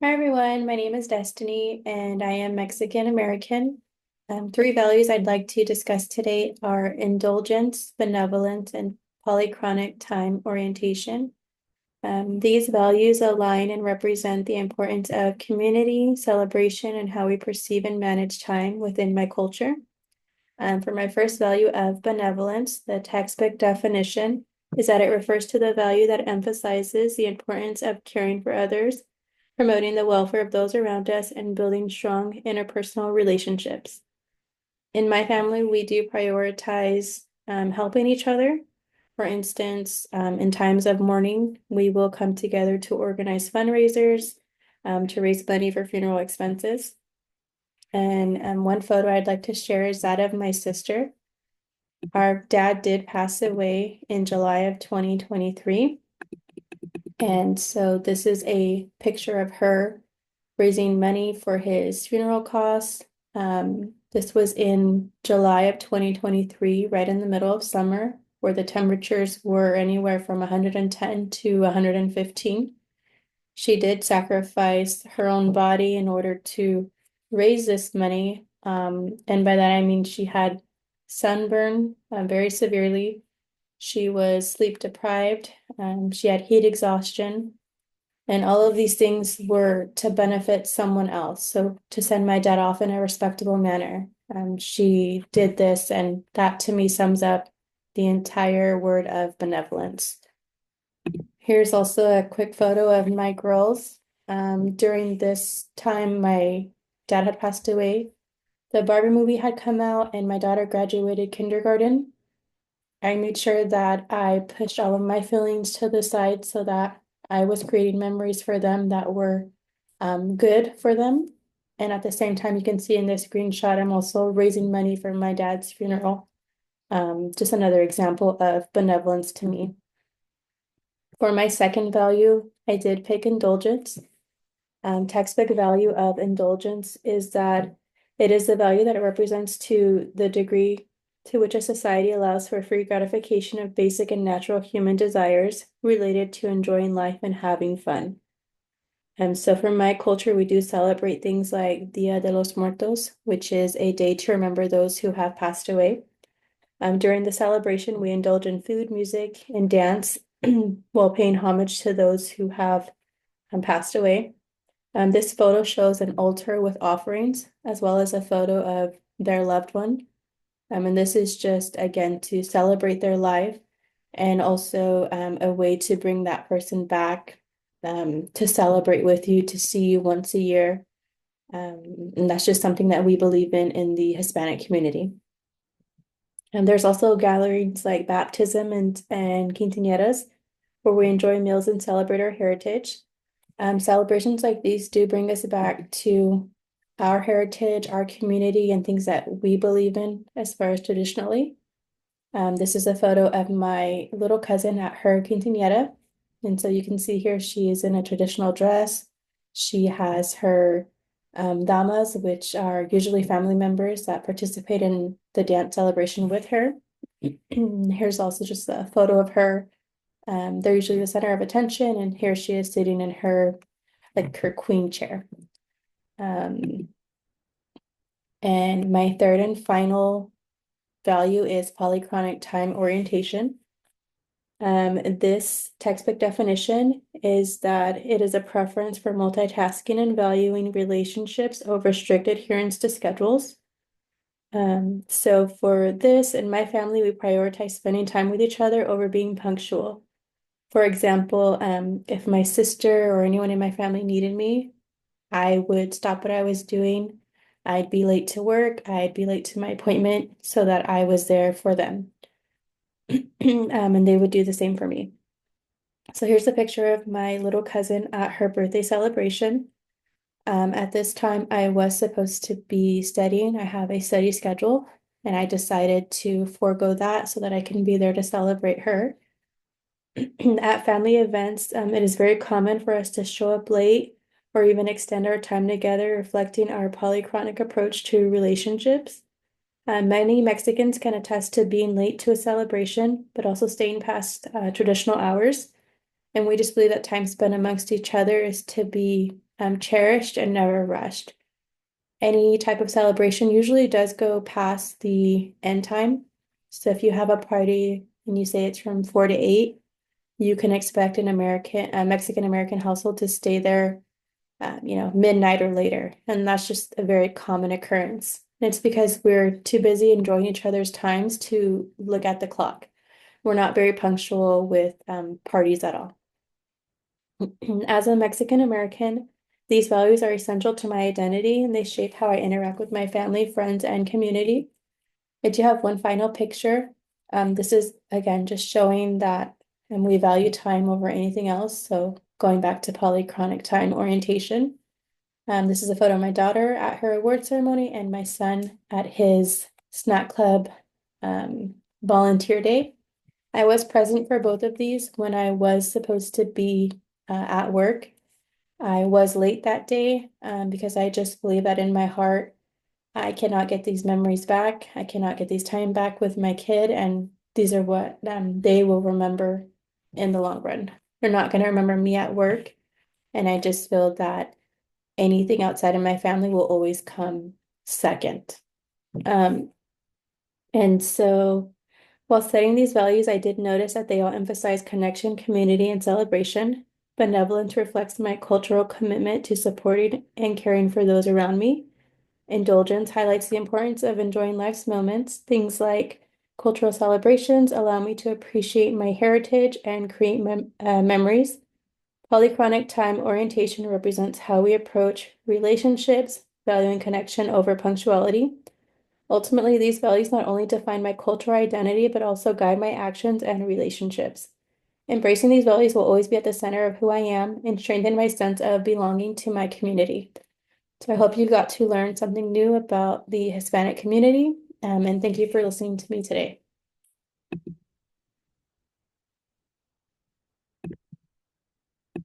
Hi everyone, my name is Destiny and I am Mexican American. Three values I'd like to discuss today are indulgence, benevolence, and polychronic time orientation. These values align and represent the importance of community, celebration, and how we perceive and manage time within my culture. For my first value of benevolence, the textbook definition is that it refers to the value that emphasizes the importance of caring for others, promoting the welfare of those around us, and building strong interpersonal relationships. In my family, we do prioritize helping each other. For instance, in times of mourning, we will come together to organize fundraisers to raise money for funeral expenses. And one photo I'd like to share is that of my sister. Our dad did pass away in July of 2023. And so this is a picture of her raising money for his funeral costs. This was in July of 2023, right in the middle of summer, where the temperatures were anywhere from 110 to 115. She did sacrifice her own body in order to raise this money. And by that I mean she had sunburn very severely. She was sleep deprived. She had heat exhaustion. And all of these things were to benefit someone else. So to send my dad off in a respectable manner. She did this, and that to me sums up the entire word of benevolence. Here's also a quick photo of my girls. During this time, my dad had passed away. The Barbie movie had come out, and my daughter graduated kindergarten. I made sure that I pushed all of my feelings to the side so that I was creating memories for them that were good for them. And at the same time, you can see in this screenshot, I'm also raising money for my dad's funeral. Just another example of benevolence to me. For my second value, I did pick indulgence. Textbook value of indulgence is that it is the value that it represents to the degree to which a society allows for free gratification of basic and natural human desires related to enjoying life and having fun. So for my culture, we do celebrate things like Dia de los Muertos, which is a day to remember those who have passed away. During the celebration, we indulge in food, music, and dance while paying homage to those who have passed away. This photo shows an altar with offerings, as well as a photo of their loved one. And this is just, again, to celebrate their life and also a way to bring that person back to celebrate with you, to see you once a year. And that's just something that we believe in the Hispanic community. And there's also gatherings like baptism and quinceañeras, where we enjoy meals and celebrate our heritage. Celebrations like these do bring us back to our heritage, our community, and things that we believe in as far as traditionally. This is a photo of my little cousin at her quinceañera. And so you can see here she is in a traditional dress. She has her damas, which are usually family members that participate in the dance celebration with her. Here's also just a photo of her. They're usually the center of attention, and here she is sitting in her queen chair. And my third and final value is polychronic time orientation. This textbook definition is that it is a preference for multitasking and valuing relationships over strict adherence to schedules. So for this, in my family, we prioritize spending time with each other over being punctual. For example, if my sister or anyone in my family needed me, I would stop what I was doing. I'd be late to work. I'd be late to my appointment so that I was there for them. And they would do the same for me. So here's a picture of my little cousin at her birthday celebration. At this time, I was supposed to be studying. I have a study schedule, and I decided to forego that so that I can be there to celebrate her. At family events, it is very common for us to show up late or even extend our time together, reflecting our polychronic approach to relationships. Many Mexicans can attest to being late to a celebration, but also staying past traditional hours. And we just believe that time spent amongst each other is to be cherished and never rushed. Any type of celebration usually does go past the end time. So if you have a party and you say it's from 4 to 8, you can expect a Mexican American household to stay there, midnight or later. And that's just a very common occurrence. And it's because we're too busy enjoying each other's times to look at the clock. We're not very punctual with parties at all. As a Mexican American, these values are essential to my identity and they shape how I interact with my family, friends, and community. I do have one final picture. This is again just showing that we value time over anything else. So going back to polychronic time orientation. This is a photo of my daughter at her award ceremony and my son at his snack club volunteer day. I was present for both of these when I was supposed to be at work. I was late that day because I just believe that in my heart, I cannot get these memories back. I cannot get these time back with my kid, and these are what they will remember in the long run. They're not going to remember me at work, and I just feel that anything outside of my family will always come second. Um, and so while setting these values, I did notice that they all emphasize connection, community, and celebration. Benevolence reflects my cultural commitment to supporting and caring for those around me. Indulgence highlights the importance of enjoying life's moments. Things like cultural celebrations allow me to appreciate my heritage and create memories. Polychronic time orientation represents how we approach relationships, valuing connection over punctuality. Ultimately, these values not only define my cultural identity, but also guide my actions and relationships. Embracing these values will always be at the center of who I am and strengthen my sense of belonging to my community. So I hope you got to learn something new about the Hispanic community, and thank you for listening to me today.